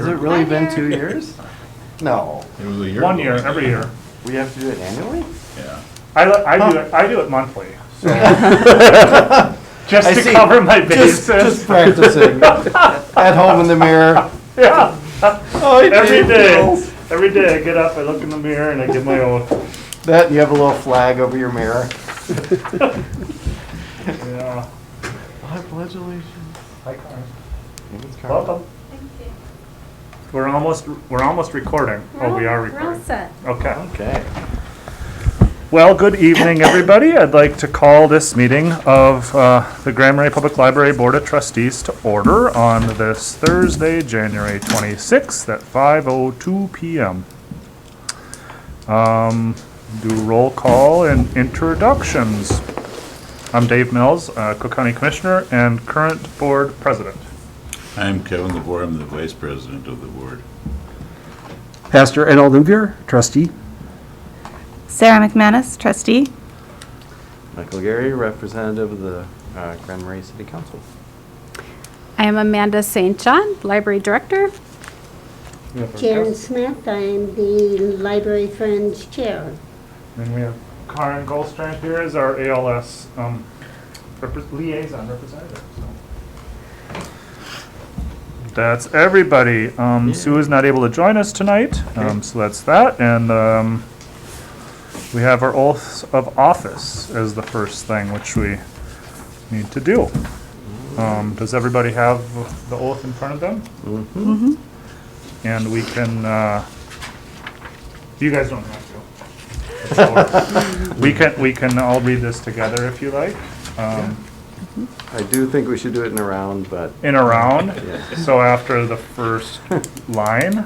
Has it really been 2 years? No. It was a year. 1 year, every year. We have to do it annually? Yeah. I do it monthly, so. Just I to see. cover my bases. Just practicing. At home in the mirror. Yeah. Oh, Every day I get up, I look in the mirror, and I give my oath. That, and you have a little flag over your mirror. Yeah. Congratulations. Hi, Karen. It's Carl. Welcome. We're almost recording. Oh, we are We're all recording. set. Okay. Okay. Well, good evening, everybody. I'd like to call this meeting of the Grand Marais Public Library Board of Trustees to order on this Thursday, January 26th at 5:02 p.m. Do roll call and introductions. I'm Dave Mills, Cook County Commissioner and current board president. I'm Kevin Lavore. I'm the vice president of the board. Pastor Ed Aldenvier, trustee. Sarah McManus, trustee. Michael Gary, representative of the Grand Marais City Council. I am Amanda St. John, library director. Jan Smith, I'm the Library Friends Chair. And we have Karen Goldstrand here as our ALS liaison representative. So. That's everybody. Sue is not able to join us tonight, so that's that. And we have our oaths of office as the first thing, which we need to do. Does everybody have the oath in front of them? Mm-hmm. And we can, you guys don't have to. We can all read this together if you like. I do think we should do it in a round, but In a round. Yeah. So after the first line,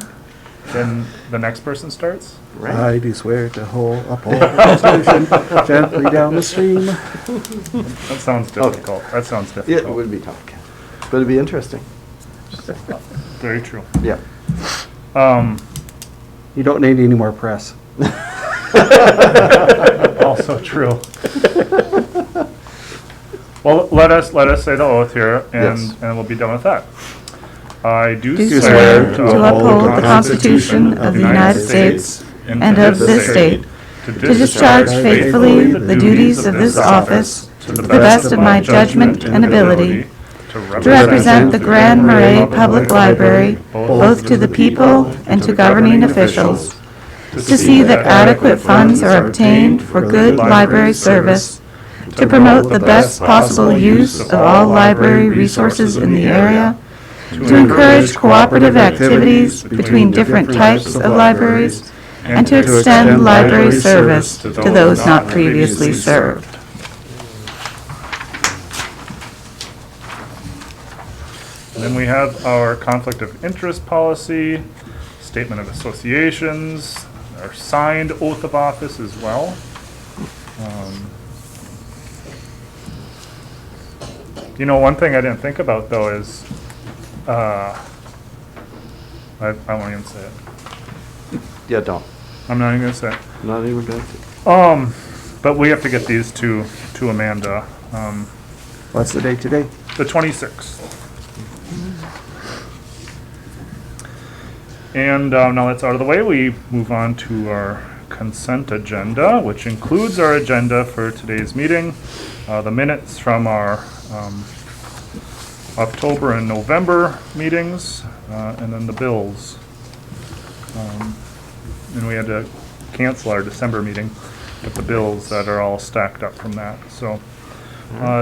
then the next person starts. right. I do swear to uphold the Constitution gently down the stream. That sounds difficult. That sounds Yeah, it difficult. would be tough, but it'd be interesting. Very true. Yeah. You don't need any more press. Also true. Well, let us say the oath here, and Yes. and we'll be done with that. I do Do swear to uphold the Constitution of the United States and of this state, to discharge faithfully the duties of this office to the best of my judgment and ability, to represent the Grand Marais Public Library both to the people and to governing officials, to see that adequate funds are obtained for good library service, to promote the best possible use of all library resources in the area, to encourage cooperative activities between different types of libraries, and to extend library service to those not previously served. And then we have our conflict of interest policy, statement of associations, our signed oath of office as well. You know, one thing I didn't think about though is, I won't even say it. Yeah, don't. I'm not even gonna say it. Not even going to. But we have to get these to Amanda, What's the date today? the 26th. And now that's out of the way, we move on to our consent agenda, which includes our agenda for today's meeting, the minutes from our October and November meetings, and then the bills. And we had to cancel our December meeting with the bills that are all stacked up from that. So,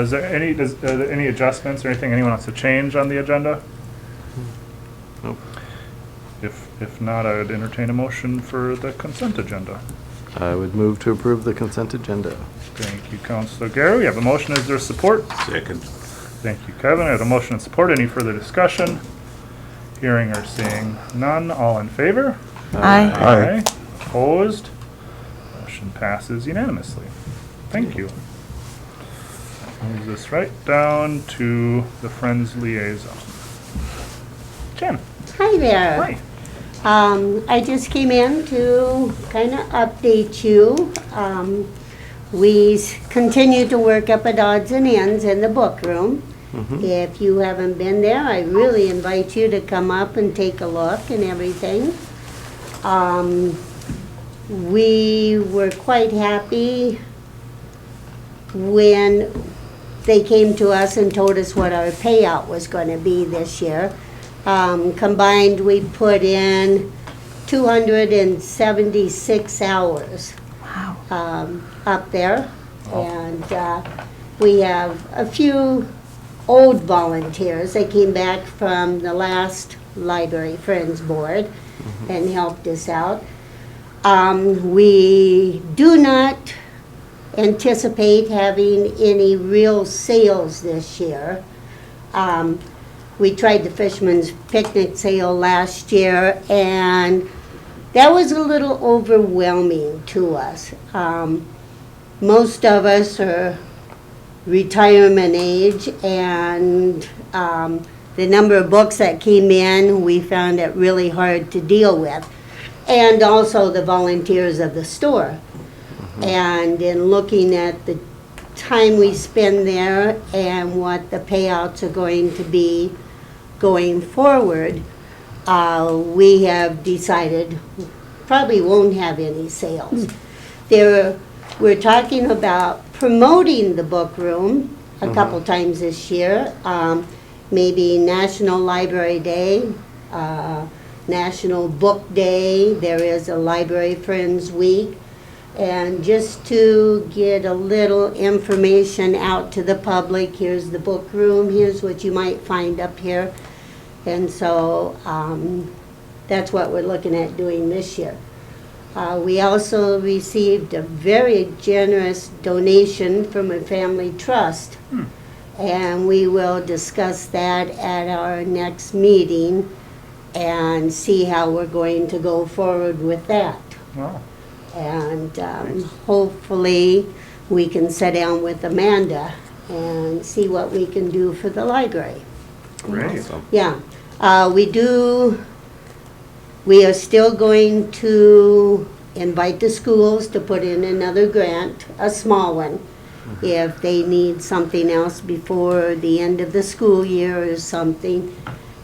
is there any adjustments or anything anyone wants to change on the agenda? Nope. If not, I would entertain a motion for the consent agenda. I would move to approve the consent agenda. Thank you, Councilor Gary. We have a motion. Is there support? Second. Thank you, Kevin. I have a motion and support. Any further discussion? Hearing or seeing none. All in favor? Aye. Aye. Opposed? Motion passes unanimously. Thank you. That moves us right down to the Friends Liaison. Jen. Hi there. Hi. I just came in to kind of update you. We continue to work up at odds and ends in the book room. If you haven't been there, I really invite you to come up and take a look and everything. We were quite happy when they came to us and told us what our payout was going to be this year. Combined, we put in 276 hours Wow. up there. And we have a few old volunteers that came back from the last Library Friends Board and helped us out. We do not anticipate having any real sales this year. We tried the Fisherman's Picnic sale last year, and that was a little overwhelming to us. Most of us are retirement age, and the number of books that came in, we found it really hard to deal with. And also the volunteers of the store. And in looking at the time we spend there and what the payouts are going to be going forward, we have decided probably won't have any sales. We're talking about promoting the book room a couple times this year. Maybe National Library Day, National Book Day. There is a Library Friends Week. And just to get a little information out to the public, here's the book room, here's what you might find up here. And so that's what we're looking at doing this year. We also received a very generous donation from a family trust. And we will discuss that at our next meeting and see how we're going to go forward with that. Wow. And hopefully we can sit down with Amanda and see what we can do for the library. Great. Awesome. Yeah, we are still going to invite the schools to put in another grant, a small one, if they need something else before the end of the school year or something.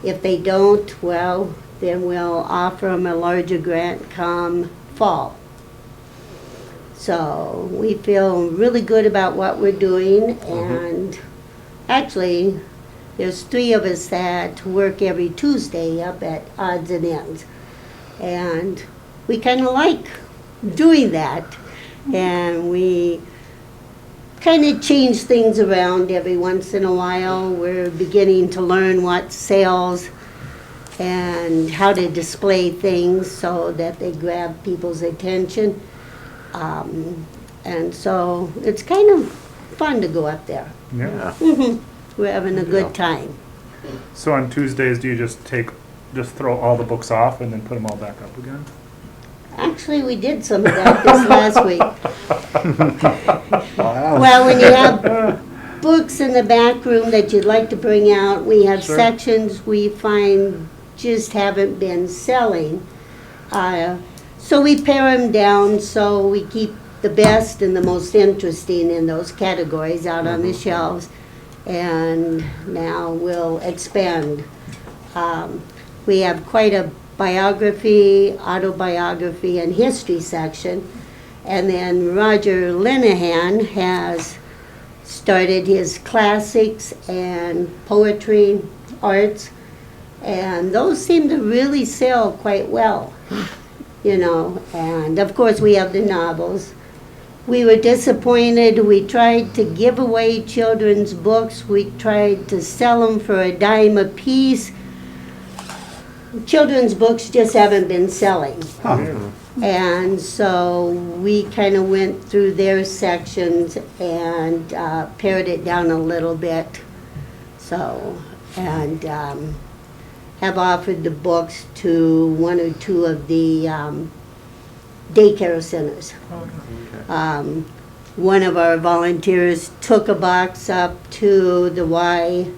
If they don't, well, then we'll offer them a larger grant come fall. So we feel really good about what we're doing, and actually, there's 3 of us that work every Tuesday up at Odds and Ends. And we kind of like doing that. And we kind of change things around every once in a while. We're beginning to learn what sells and how to display things so that they grab people's attention. And so it's kind of fun to go up there. Yeah. We're having a good time. So on Tuesdays, do you just throw all the books off and then put them all back up again? Actually, we did some of that this last week. Wow. Well, when you have books in the back room that you'd like to bring out, we have Sure. sections we find just haven't been selling. So we pare them down so we keep the best and the most interesting in those categories out on the shelves. And now we'll expand. We have quite a biography, autobiography, and history section. And then Roger Linehan has started his classics and poetry, arts, and those seem to really sell quite well, you know. And of course we have the novels. We were disappointed. We tried to give away children's books. We tried to sell them for a dime a piece. Children's books just haven't been selling. And so we kind of went through their sections and pared it down a little bit. So, and have offered the books to 1 or 2 of the daycare centers. One of our volunteers took a box up to the Y.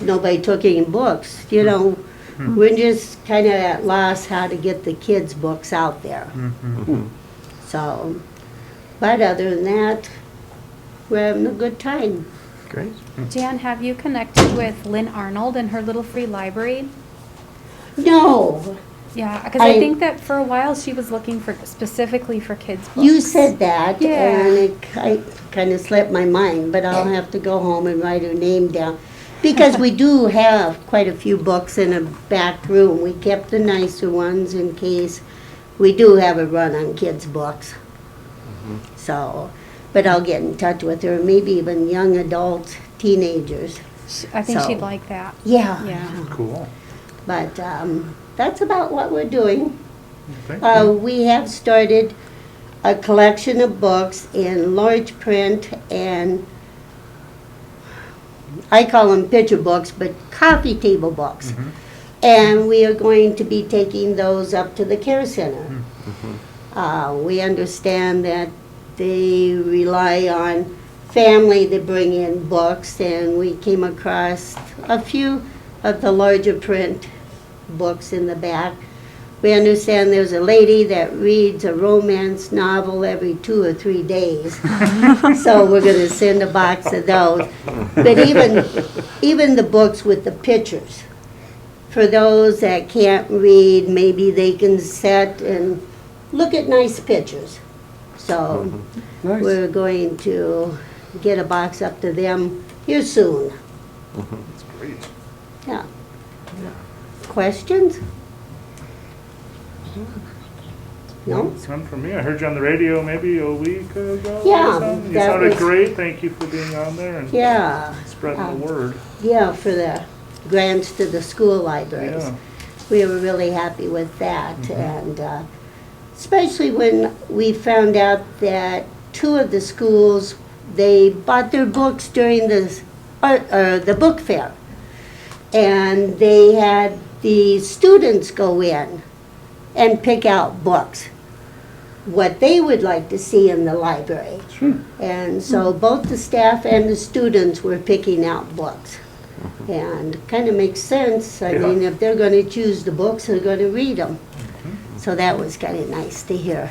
Nobody took any books, you know. We're just kind of at loss how to get the kids' books out there. So, but other than that, we're having a good time. Great. Jan, have you connected with Lynn Arnold and her little free library? No, Yeah, because I- I think that for a while she was looking for specifically for kids' books. you said that, Yeah. and it kind of slipped my mind, but I'll have to go home and write her name down. Because we do have quite a few books in a back room. We kept the nicer ones in case we do have a run on kids' books. So, but I'll get in touch with her, maybe even young adults, teenagers. I think So- she'd like that. Yeah. Yeah. Cool. But that's about what we're doing. Thank you. We have started a collection of books in large print, and I call them picture books, but coffee table books. And we are going to be taking those up to the care center. We understand that they rely on family to bring in books, and we came across a few of the larger print books in the back. We understand there's a lady that reads a romance novel every 2 or 3 days. So we're gonna send a box of those. But even the books with the pictures, for those that can't read, maybe they can sit and look at nice pictures. So Nice. we're going to get a box up to them here soon. That's great. Yeah. Questions? No? None from me. I heard you on the radio maybe a week ago. Yeah, or something. You that sounded was- great. Thank you for being on there and Yeah. spreading the word. Yeah, for the grants to the school libraries. Yeah. We were really happy with that, and especially when we found out that 2 of the schools, they bought their books during the book fair. And they had the students go in and pick out books, what they would like to see in the library. And so both the staff and the students were picking out books. And kind of makes sense. I mean, if they're going to choose the books, they're going to read them. So that was kind of nice to hear.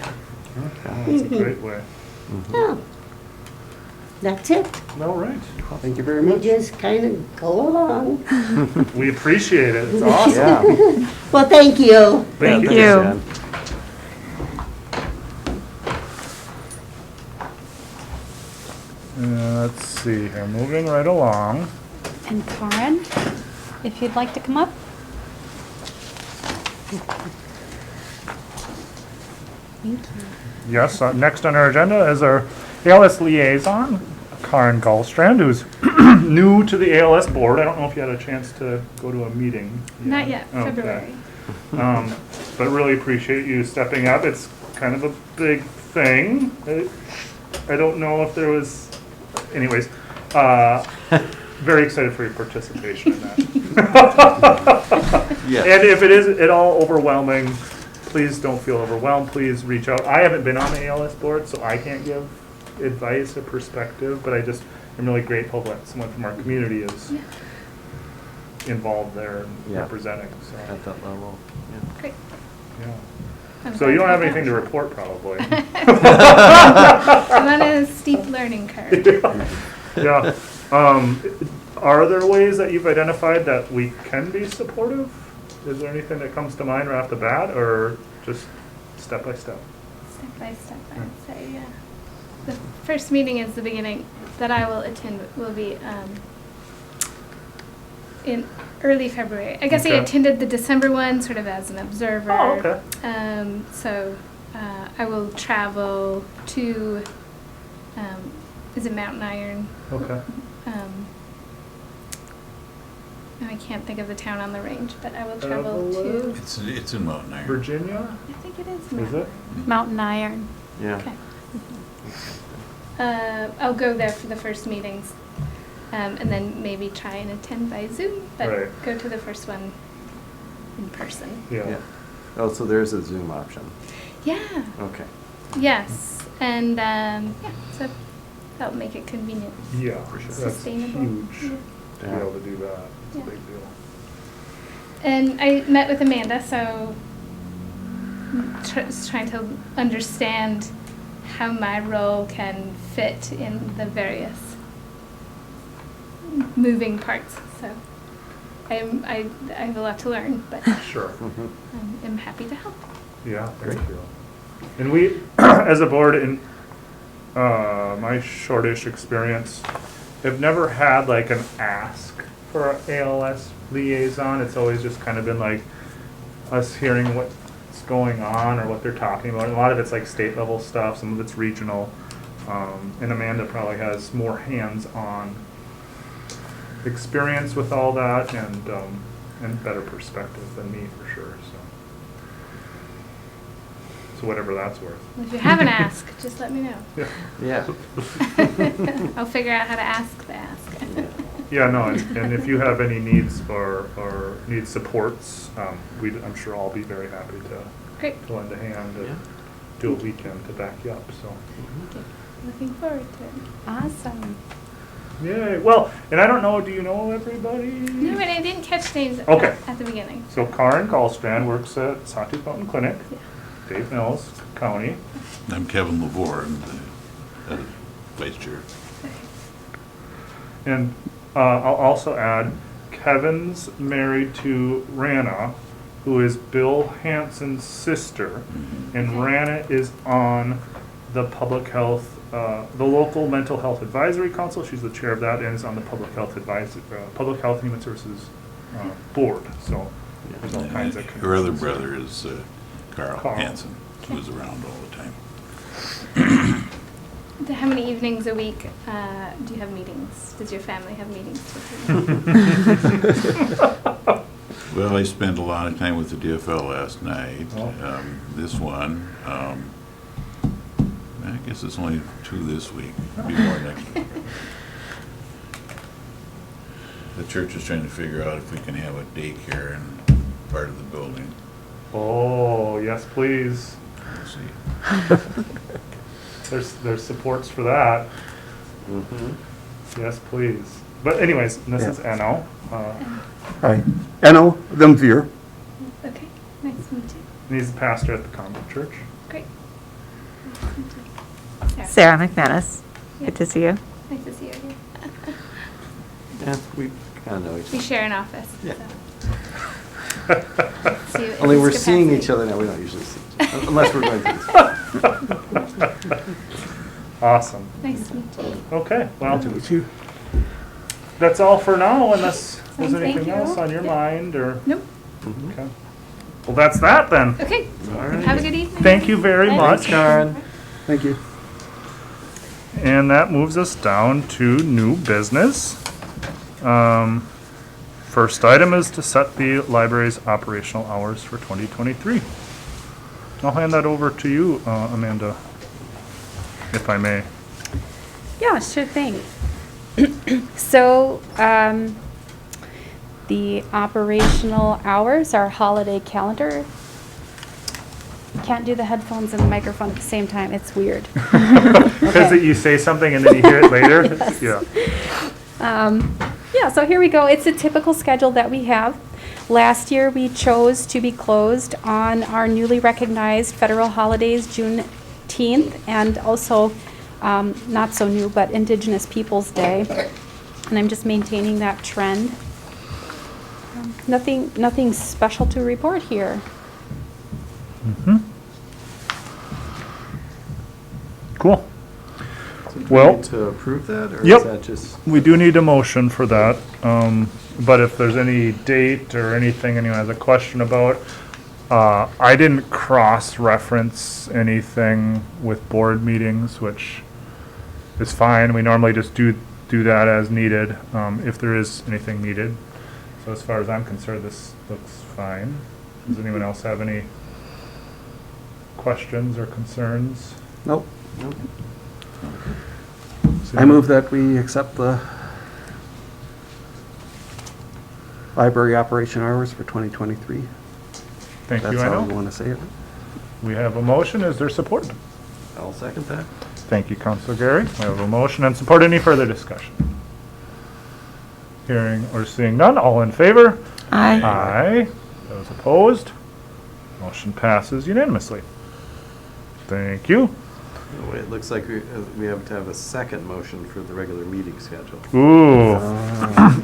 That's a great way. Yeah. That's it. All right. Thank you very We much. just kind of go along. We appreciate it. It's awesome. Yeah. Well, thank you. Thank you. you. Let's see here. Moving right along. And Karen, if you'd like to come up. Thank you. Yes, next on our agenda is our ALS liaison, Karen Gallstrand, who's new to the ALS board. I don't know if you had a chance to go to a meeting. Not yet, Okay. February. But really appreciate you stepping up. It's kind of a big thing. I don't know if there was, anyways, very excited for your participation in that. Yes. And if it is at all overwhelming, please don't feel overwhelmed. Please reach out. I haven't been on the ALS board, so I can't give advice or perspective, but I just am really grateful that someone from our community is involved there and Yeah. representing. So, At that level. Yeah. Great. yeah. I'm So glad you don't have to anything to help. report, probably. I'm on a steep learning curve. Yeah. Are there ways that you've identified that we can be supportive? Is there anything that comes to mind right off the bat, or just step by step? Step by step, I would say, yeah. The first meeting is the beginning that I will attend will be in early February. I guess I Okay. attended the December one sort of as an observer. Oh, okay. So I will travel to, is it Mountain Iron? Okay. And I can't think of the town on the range, but I will Uh, travel to, It's in Mountain Iron. Virginia? I think it is Is Mountain it? Mountain Iron. Yeah. Okay. I'll go there for the first meetings, and then maybe try and attend by Zoom, but Right. go to the first one in person. Yeah. Yeah. Oh, so there's a Zoom option. Yeah, Okay. yes, and so that'll make it convenient. Yeah, for sure. That's Sustainable. huge to be Yeah. able to do that. It's Yeah. a big deal. And I met with Amanda, so trying to understand how my role can fit in the various moving parts. So I have a lot to learn, but Sure. I'm happy to help. Yeah, thank you. And we, as a board, in my shortish experience, have never had like an ask for an ALS liaison. It's always just kind of been like us hearing what's going on or what they're talking about. And a lot of it's like state level stuff, some of it's regional. And Amanda probably has more hands-on experience with all that and better perspective than me for sure. So whatever that's worth. Well, if you have an ask, just let me know. Yeah. Yeah. I'll figure out how to ask the ask. Yeah, no, and if you have any needs or need supports, I'm sure I'll be very happy Great. to lend a hand and Yeah. do a weekend to back you up, so. Looking forward to it. Awesome. Yay, well, and I don't know, do you know everybody? No, and I didn't catch names Okay. at the beginning. So Karen Gallstrand works at Sawtooth Mountain Clinic, Yeah. Dave Mills, County. I'm Kevin Lavore, I'm the vice chair. And I'll also add, Kevin's married to Rana, who is Bill Hanson's sister. And Rana is on the public health, the local mental health advisory council. She's the chair of that and is on the public health public health and human services board. So there's all kinds of. Her other brother is Carl Carl. Hansen, who's around all the time. How many evenings a week do you have meetings? Does your family have meetings with you? Well, I spent a lot of time with the DFL last night. Oh. This one, I guess it's only 2 this week, be more next week. The church is trying to figure out if we can have a daycare in part of the building. Oh, yes, please. We'll see. There's supports for that. Yes, please. But anyways, this is Enno. Hi. Enno Limvier. Okay, nice to meet you. And he's the pastor at the Convent Church. Great. Nice to meet you. Sarah McManus. Good to see you. Nice to see you again. Yeah, we kind of know each We other. share an office. Yeah. So. See you in Only this we're seeing capacity. each other now. We don't usually see each other unless we're going to this. Awesome. Nice to meet you. Okay, well, Good to meet you. that's all for now, unless there's Thank anything you. else on your Yeah. mind or. Nope. Okay. Well, that's that then. Okay. All right. Have a good evening. Thank you very Bye. much. Karen. Thank you. And that moves us down to new business. First item is to set the library's operational hours for 2023. I'll hand that over to you, Amanda, if I may. Yeah, sure thing. So, the operational hours, our holiday calendar. Can't do the headphones and the microphone at the same time. It's weird. Because you say something and then you hear it later? Yes. Yeah. Yeah, so here we go. It's a typical schedule that we have. Last year, we chose to be closed on our newly recognized federal holidays, Juneteenth, and also, not so new, but Indigenous Peoples' Day. And I'm just maintaining that trend. Nothing special to report here. Cool. So do we Well- need to approve that, or Yep. is that just? We do need a motion for that, but if there's any date or anything anyone has a question about, I didn't cross-reference anything with board meetings, which is fine. We normally just do that as needed, if there is anything needed. So as far as I'm concerned, this looks fine. Does anyone else have any questions or concerns? Nope. Nope. I move that we accept the library operation hours for 2023. Thank you, That's I how we know. want to say it. We have a motion. Is there support? I'll second that. Thank you, Councilor Gary. We have a motion and support. Any further discussion? Hearing or seeing none, all in favor? Aye. Aye. Those opposed? Motion passes unanimously. Thank you. Oh, wait, it looks like we have to have a second motion for the regular meeting schedule. Ooh.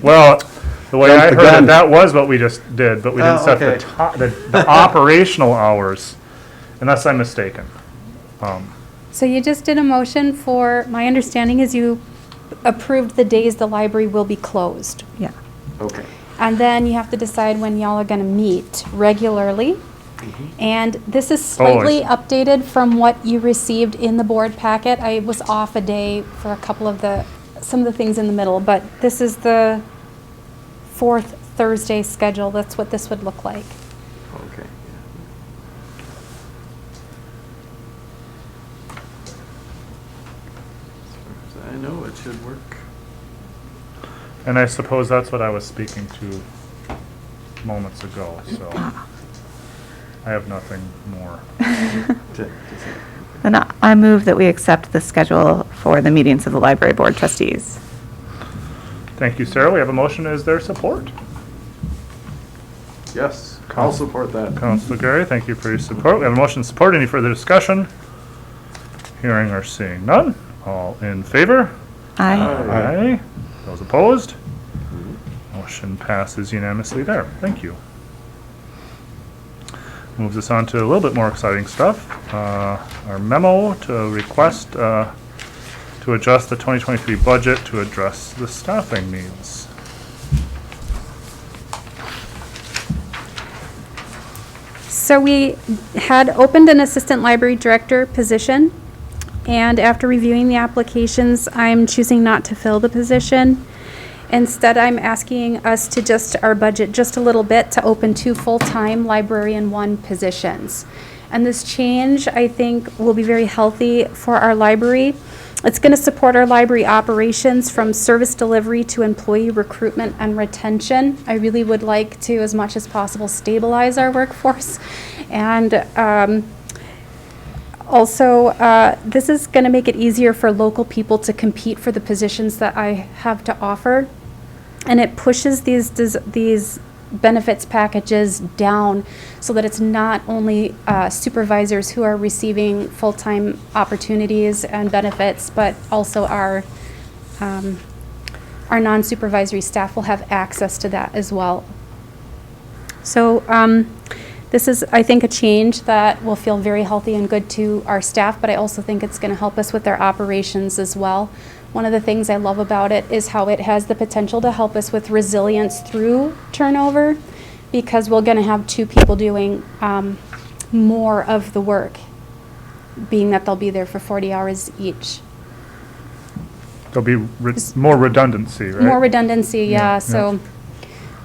Well, the way I Jump the heard gun. it, that was what we just did, but we didn't Oh, set the okay. the operational hours, unless I'm mistaken. So you just did a motion for, my understanding is you approved the days the library will be closed. Yeah. Okay. And then you have to decide when y'all are gonna meet regularly. And this is slightly updated from what you received in the board packet. I was off a day for a couple of some of the things in the middle, but this is the fourth Thursday schedule. That's what this would look like. Okay. As far as I know, it should work. And I suppose that's what I was speaking to moments ago, so I have nothing more. Then I move that we accept the schedule for the meetings of the library board trustees. Thank you, Sarah. We have a motion. Is there support? Yes, I'll support that. Councilor Gary, thank you for your support. We have a motion and support. Any further discussion? Hearing or seeing none. All in favor? Aye. Aye. Those opposed? Motion passes unanimously there. Thank you. Moves us on to a little bit more exciting stuff. Our memo to request to adjust the 2023 budget to address the staffing needs. So we had opened an assistant library director position, and after reviewing the applications, I'm choosing not to fill the position. Instead, I'm asking us to adjust our budget just a little bit to open 2 full-time librarian 1 positions. And this change, I think, will be very healthy for our library. It's going to support our library operations from service delivery to employee recruitment and retention. I really would like to, as much as possible, stabilize our workforce. And also, this is going to make it easier for local people to compete for the positions that I have to offer. And it pushes these benefits packages down so that it's not only supervisors who are receiving full-time opportunities and benefits, but also our non-supervisory staff will have access to that as well. So this is, I think, a change that will feel very healthy and good to our staff, but I also think it's going to help us with their operations as well. One of the things I love about it is how it has the potential to help us with resilience through turnover, because we're going to have 2 people doing more of the work, being that they'll be there for 40 hours each. There'll be more redundancy, right? More redundancy, yeah. Yeah. So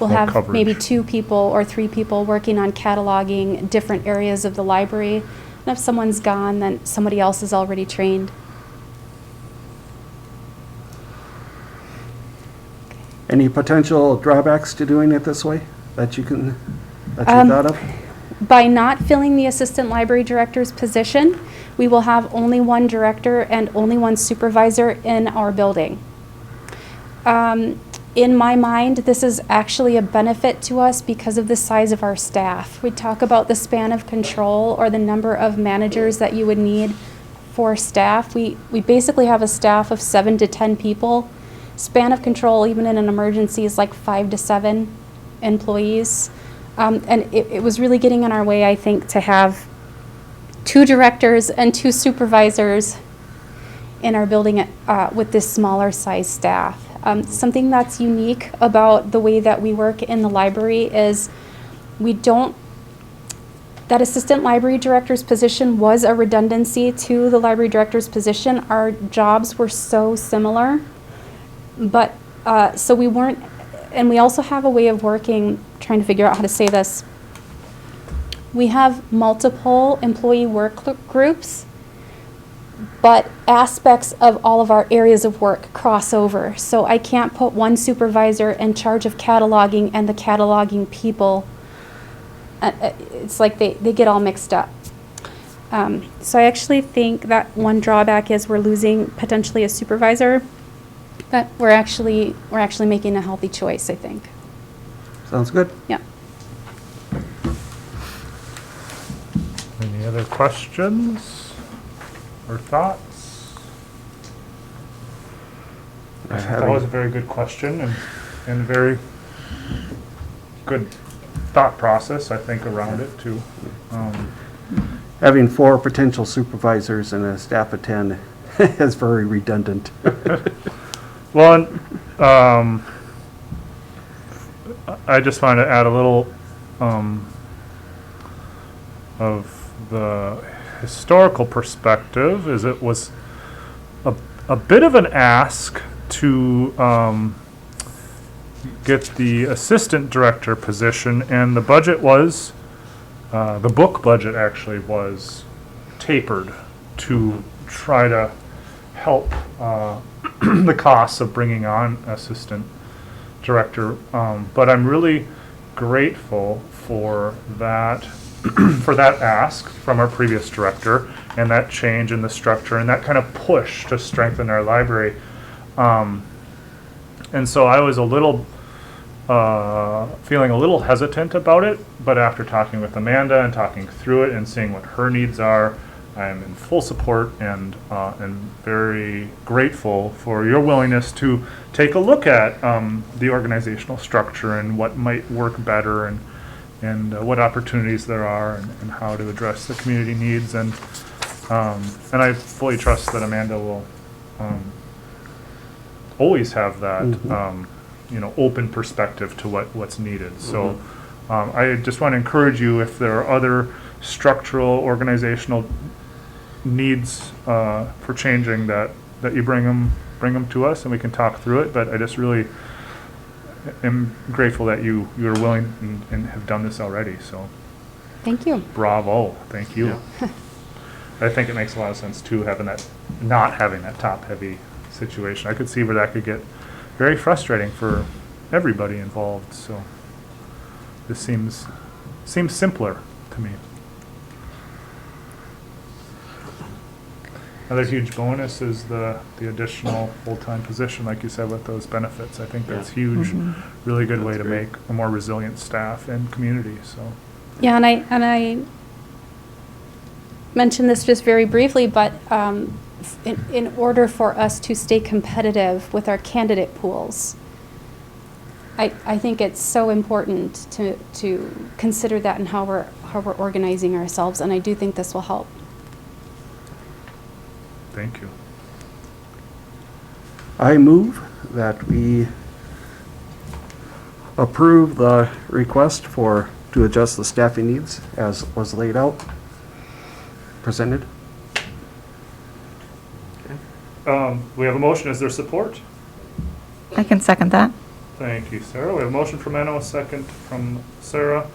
we'll More have coverage. maybe 2 people or 3 people working on cataloging different areas of the library. And if someone's gone, then somebody else is already trained. Any potential drawbacks to doing it this way that you thought of? By not filling the assistant library director's position, we will have only 1 director and only 1 supervisor in our building. In my mind, this is actually a benefit to us because of the size of our staff. We talk about the span of control or the number of managers that you would need for staff. We basically have a staff of 7 to 10 people. Span of control, even in an emergency, is like 5 to 7 employees. And it was really getting in our way, I think, to have 2 directors and 2 supervisors in our building with this smaller size staff. Something that's unique about the way that we work in the library is that assistant library director's position was a redundancy to the library director's position. Our jobs were so similar, but so we weren't, and we also have a way of working, trying to figure out how to say this. We have multiple employee work groups, but aspects of all of our areas of work cross over. So I can't put 1 supervisor in charge of cataloging and the cataloging people. It's like they get all mixed up. So I actually think that one drawback is we're losing potentially a supervisor, but we're actually making a healthy choice, I think. Sounds good. Yeah. Any other questions? or thoughts? That was a very good question and very good thought process, I think, around it too. Having 4 potential supervisors and a staff of 10 is very redundant. Well, I just wanted to add a little of the historical perspective. Is it was a bit of an ask to get the assistant director position, and the budget was, the book budget actually was tapered to try to help the costs of bringing on assistant director. But I'm really grateful for that for that ask from our previous director and that change in the structure and that kind of push to strengthen our library. And so I was a little feeling a little hesitant about it, but after talking with Amanda and talking through it and seeing what her needs are, I'm in full support and very grateful for your willingness to take a look at the organizational structure and what might work better and what opportunities there are and how to address the community needs. And I fully trust that Amanda will always have that open perspective to what's needed. So I just want to encourage you, if there are other structural organizational needs for changing, that you bring them to us and we can talk through it. But I just really am grateful that you're willing and have done this already. So Thank you. bravo, thank you. Yeah. I think it makes a lot of sense too, not having that top heavy situation. I could see where that could get very frustrating for everybody involved. So this seems simpler to me. Another huge bonus is the additional full-time position, like you said, with those benefits. I think that's huge, really good way to make a more resilient staff and community. So Yeah, and I mentioned this just very briefly, but in order for us to stay competitive with our candidate pools, I think it's so important to consider that in how we're organizing ourselves, and I do think this will help. thank you. I move that we approve the request to adjust the staffing needs as was laid out, presented. We have a motion. Is there support? I can second that. Thank you, Sarah. We have a motion from Enno, a second from Sarah.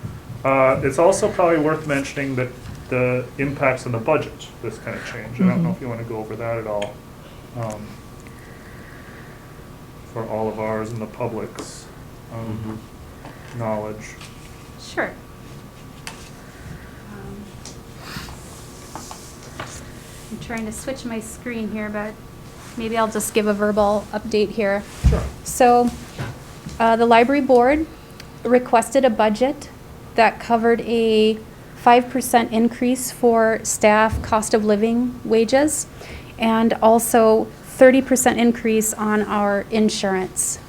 It's also probably worth mentioning that the impacts on the budget, this kind of change. I don't know if you want to go over that at all, for all of ours and the public's knowledge. Sure. I'm trying to switch my screen here, but maybe I'll just give a verbal update here. Sure. So, the library board requested a budget that covered a 5% increase for staff cost of living wages, and also 30% increase on our insurance.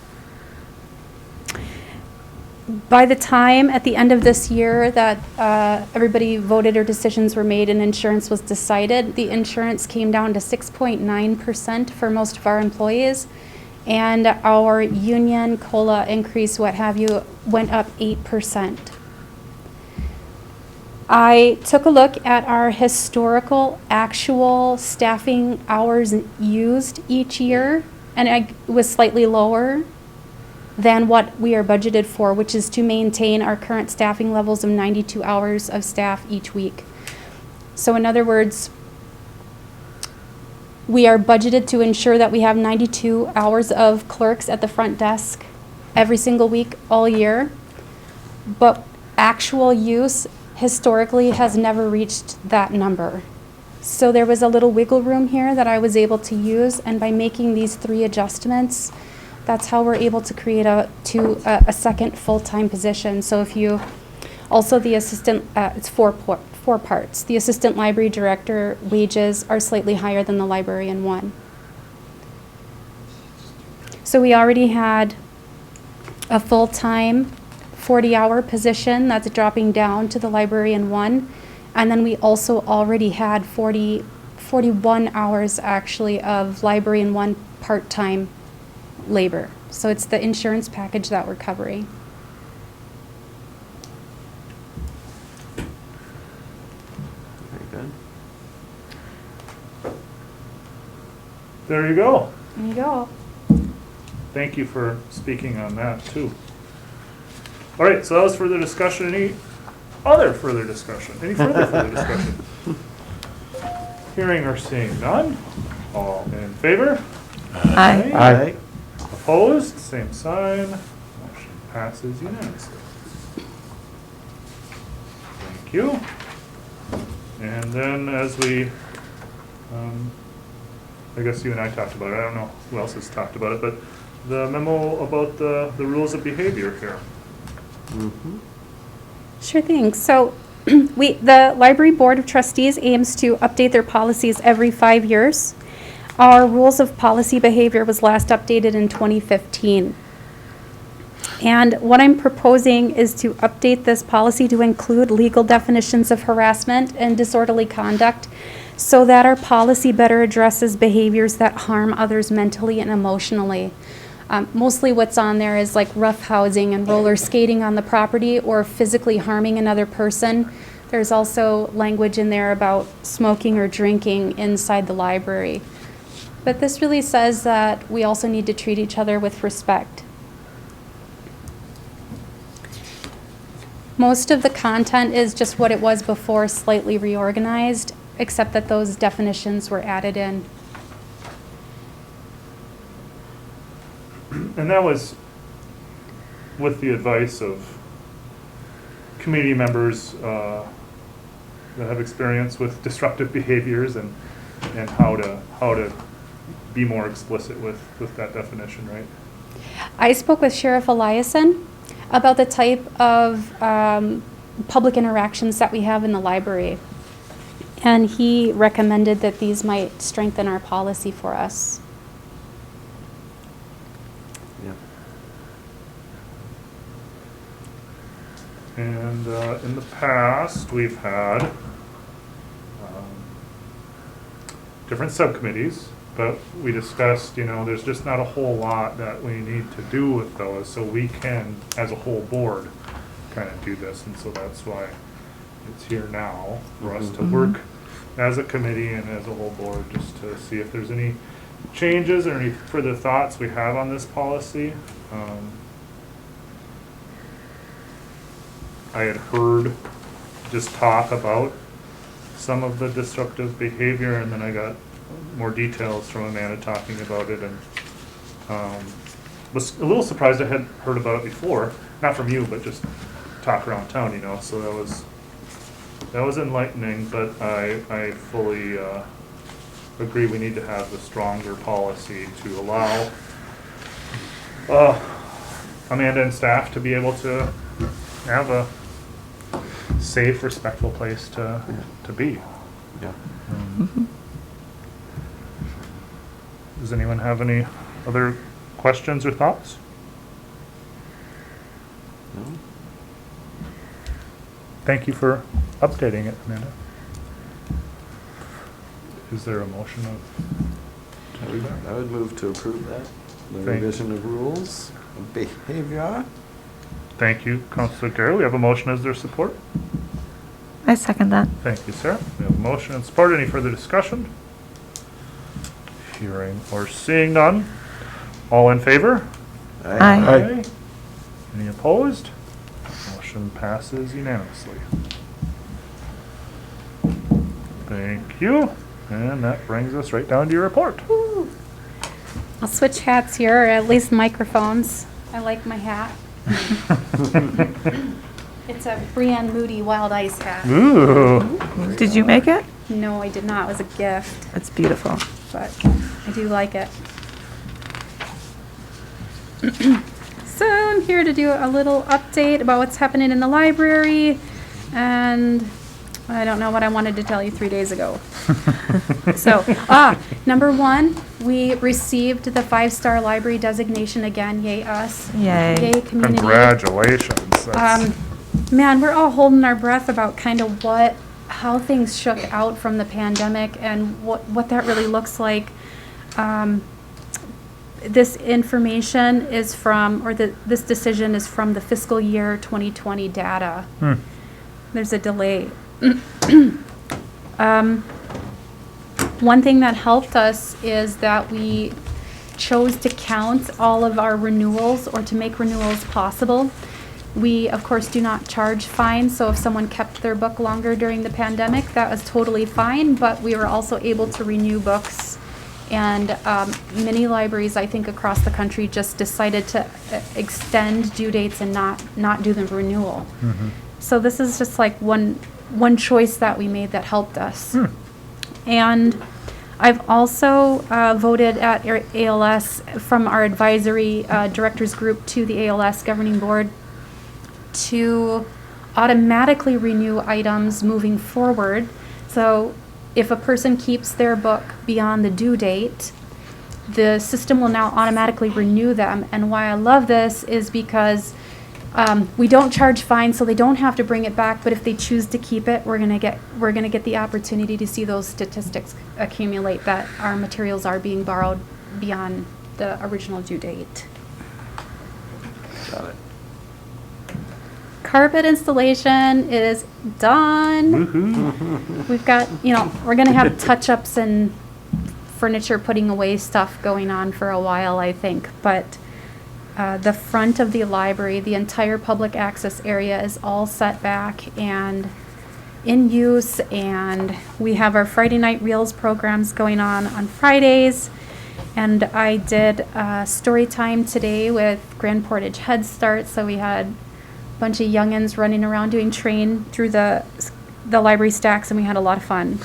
By the time at the end of this year that everybody voted or decisions were made and insurance was decided, the insurance came down to 6.9% for most of our employees, and our union COLA increase, what have you, went up 8%. I took a look at our historical actual staffing hours used each year, and it was slightly lower than what we are budgeted for, which is to maintain our current staffing levels of 92 hours of staff each week. So in other words, we are budgeted to ensure that we have 92 hours of clerks at the front desk every single week all year, but actual use historically has never reached that number. So there was a little wiggle room here that I was able to use, and by making these 3 adjustments, that's how we're able to create a second full-time position. So if you Also, the assistant, it's four parts. The assistant library director wages are slightly higher than the librarian one. So we already had a full-time 40-hour position that's dropping down to the librarian one. And then we also already had 41 hours actually of librarian one part-time labor. So it's the insurance package that we're covering. Very good. There you go. There you go. Thank you for speaking on that, too. All right, so that was further discussion. Any other further discussion? Any further discussion? Hearing or seeing none? All in favor? Aye. Aye. Opposed? Same sign. Motion passes unanimously. Thank you. And then as we, I guess you and I talked about it, I don't know who else has talked about it, but the memo about the rules of behavior here. Mhm. Sure thing. So the Library Board of Trustees aims to update their policies every 5 years. Our rules of policy behavior was last updated in 2015. And what I'm proposing is to update this policy to include legal definitions of harassment and disorderly conduct so that our policy better addresses behaviors that harm others mentally and emotionally. Mostly what's on there is like roughhousing and roller skating on the property or physically harming another person. There's also language in there about smoking or drinking inside the library. But this really says that we also need to treat each other with respect. Most of the content is just what it was before, slightly reorganized, except that those definitions were added in. And that was with the advice of community members that have experience with disruptive behaviors and how to be more explicit with that definition, right? I spoke with Sheriff Eliason about the type of public interactions that we have in the library. And he recommended that these might strengthen our policy for us. Yeah. And in the past, we've had different subcommittees, but we discussed, there's just not a whole lot that we need to do with those, so we can, as a whole board, kind of do this, and so that's why it's here now for us to work as a committee and as a whole board, just to see if there's any changes or any further thoughts we have on this policy. I had heard just talk about some of the disruptive behavior, and then I got more details from Amanda talking about it, and was a little surprised I hadn't heard about it before, not from you, but just talk around town, so that was enlightening, but I fully agree we need to have the stronger policy to allow Amanda and staff to be able to have a safe, respectful place to be. Yeah. Does anyone have any other questions or thoughts? No? Thank you for updating it, Amanda. Is there a motion to do that? I would move to approve that. The Thank- revision of rules of behavior. Thank you, Councilor Gary. We have a motion. Is there support? I second that. Thank you, Sarah. We have a motion and support. Any further discussion? Hearing or seeing none. All in favor? Aye. Any opposed? Motion passes unanimously. Thank you. And that brings us right down to your report. I'll switch hats here, or at least microphones. I like my hat. It's a Brienne Moody Wild Ice hat. Ooh. Did you make it? No, I did not. It was a gift, It's beautiful. but I do like it. So I'm here to do a little update about what's happening in the library. and I don't know what I wanted to tell you 3 days ago. So, number one, we received the 5-star library designation again. Yay us. Yay. Yay community. Congratulations. That's- Man, we're all holding our breath about kind of how things shook out from the pandemic and what that really looks like. This information is from, this decision is from the fiscal year 2020 data. There's a delay. One thing that helped us is that we chose to count all of our renewals, or to make renewals possible. We, of course, do not charge fines, so if someone kept their book longer during the pandemic, that was totally fine, but we were also able to renew books. And many libraries, I think, across the country just decided to extend due dates and not do the renewal. So this is just like one choice that we made that helped us. And I've also voted at ALS from our advisory directors group to the ALS governing board to automatically renew items moving forward. So if a person keeps their book beyond the due date, the system will now automatically renew them. And why I love this is because we don't charge fines, so they don't have to bring it back. But if they choose to keep it, we're gonna get the opportunity to see those statistics accumulate that our materials are being borrowed beyond the original due date. Got it. Carpet installation is done. We've got, we're gonna have touch-ups and furniture putting away stuff going on for a while, I think. But the front of the library, the entire public access area is all set back and in use. And we have our Friday night Reels programs going on Fridays. And I did story time today with Grand Portage Head Start, so we had bunch of youngins running around doing train through the library stacks, and we had a lot of fun.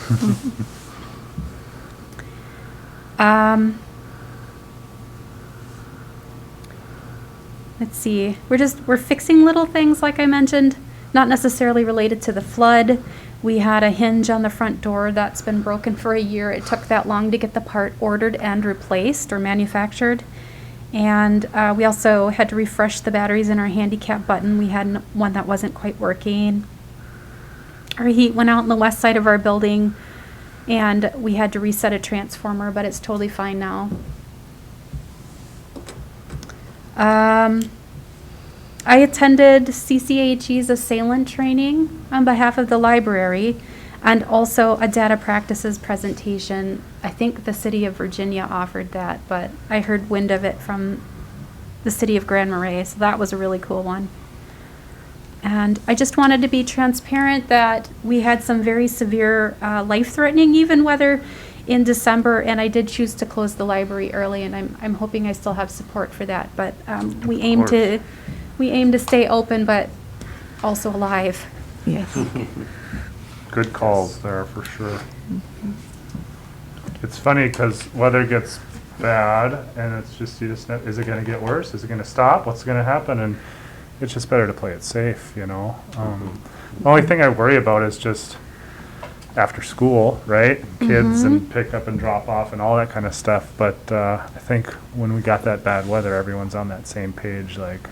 Let's see. We're fixing little things, like I mentioned, not necessarily related to the flood. We had a hinge on the front door that's been broken for a year. It took that long to get the part ordered and replaced or manufactured. And we also had to refresh the batteries in our handicap button. We had one that wasn't quite working. Our heat went out on the west side of our building, and we had to reset a transformer, but it's totally fine now. I attended CCAG's assailant training on behalf of the library, and also a data practices presentation. I think the city of Virginia offered that, but I heard wind of it from the city of Grand Marais, so that was a really cool one. And I just wanted to be transparent that we had some very severe life-threatening even weather in December, and I did choose to close the library early, and I'm hoping I still have support for that. But we aim to stay open, but also alive. Yes. Good calls there for sure. It's funny because weather gets bad, and it's just, is it going to get worse? Is it going to stop? What's going to happen? And it's just better to play it safe, The only thing I worry about is just after school, right? Kids and pick up and drop off and all that kind of stuff. But I think when we got that bad weather, everyone's on that same page, like,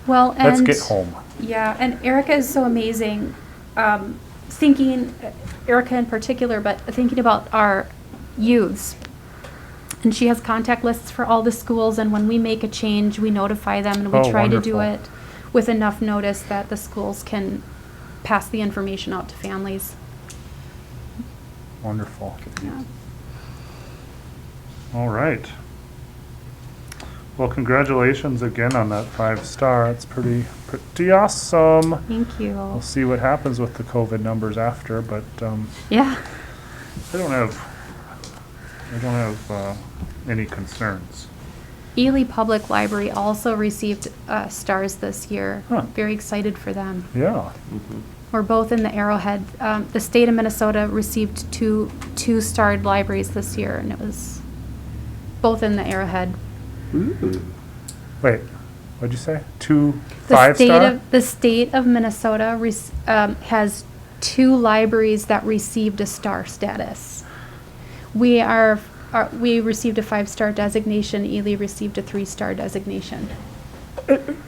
Well, and let's get home. Yeah, and Erica is so amazing. Thinking, Erica in particular, but thinking about our youths. And she has contact lists for all the schools, and when we make a change, we notify them, and we try to do it with enough notice that the schools can pass the information out to families. Wonderful. Yeah. All right. Well, congratulations again on that 5-star. It's pretty awesome. Thank you. We'll see what happens with the COVID numbers after, but Yeah. I don't have any concerns. Ely Public Library also received stars this year. Huh. Very excited for them. Yeah. We're both in the Arrowhead. The state of Minnesota received two-starred libraries this year, and it was both in the Arrowhead. Ooh. Wait, what'd you say? Two The state five-star? of, the state of Minnesota has 2 libraries that received a star status. We received a 5-star designation, Ely received a 3-star designation.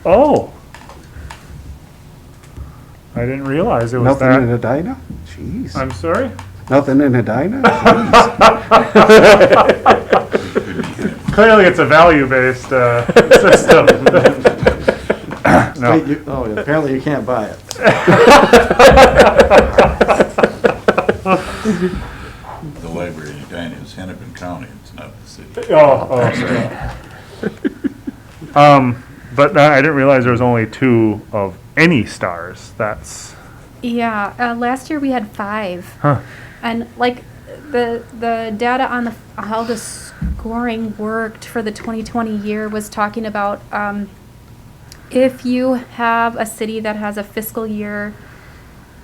Oh. I didn't realize it was Nothing in that. Edina? Jeez. I'm sorry? Nothing in Edina? Jeez. Clearly, it's a value-based system. No. Wait, oh, apparently you can't buy it. The library in Edina is Hennepin County, it's not the city. Oh, sorry. But I didn't realize there was only 2 of any stars. That's, Yeah, last year we had 5. huh. And like the data on how the scoring worked for the 2020 year was talking about if you have a city that has a fiscal year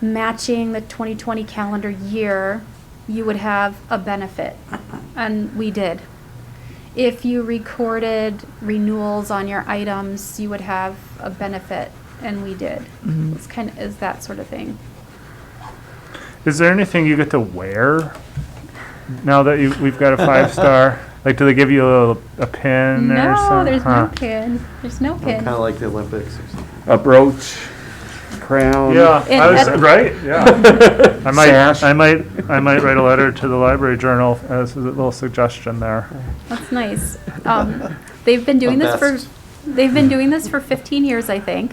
matching the 2020 calendar year, you would have a benefit, and we did. If you recorded renewals on your items, you would have a benefit, and we did. It's kind of is that sort of thing. Is there anything you get to wear now that we've got a 5-star? Like, do they give you a pin or No, something? there's Huh. no pin. There's no pin. Kind of like the Olympics or something. A brooch, crown. Yeah, And I was, at- right, yeah. Sash. I might write a letter to the Library Journal as a little suggestion there. That's nice. They've been doing this for best. they've been doing this for 15 years, I think.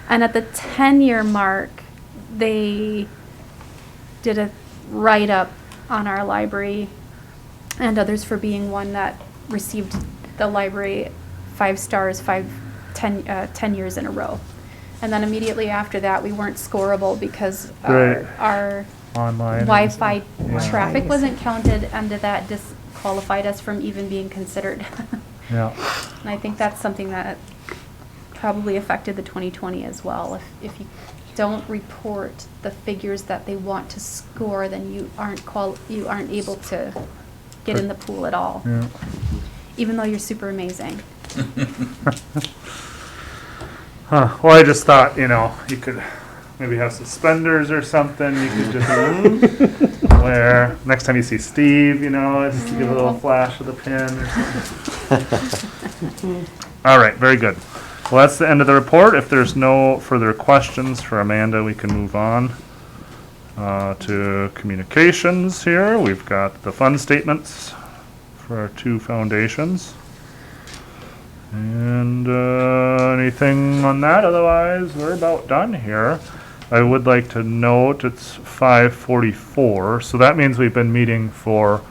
And at the 10-year mark, they did a write-up on our library and others for being one that received the library 5 stars 10 years in a row. And then immediately after that, we weren't scoreable because Right. our Online. and Wi-Fi Yeah. traffic wasn't counted, and that disqualified us from even being considered. Yeah. And I think that's something that probably affected the 2020 as well. If you don't report the figures that they want to score, then you aren't able to get in the pool at all, Yeah. even though you're super amazing. Huh. Well, I just thought, you could maybe have suspenders or something. You could just wear. Next time you see Steve, just to give a little flash of the pin or something. All right, very good. Well, that's the end of the report. If there's no further questions for Amanda, we can move on to communications here. We've got the fund statements for our 2 foundations. And anything on that? Otherwise, we're about done here. I would like to note it's 5:44, so that means we've been meeting for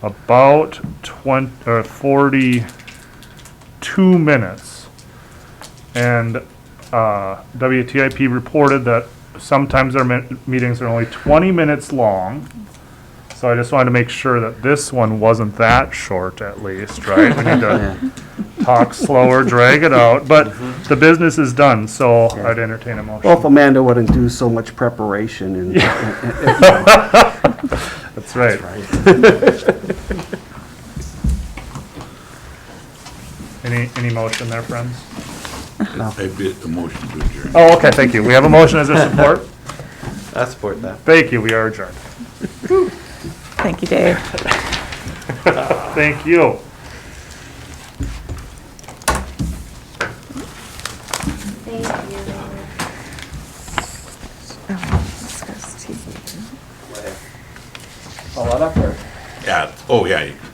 about 42 minutes. And WTIP reported that sometimes our meetings are only 20 minutes long. So I just wanted to make sure that this one wasn't that short, at least, right? We need to talk slower, drag it out, but the business is done, so I'd entertain a motion. Well, if Amanda wouldn't do so much preparation and. That's right. Any motion there, friends? I bid the motion to adjourn. Oh, okay, thank you. We have a motion. Is there support? I support that. Thank you. We are adjourned. Thank you, Dave. Thank you. A lot up there. Yeah, oh yeah, you can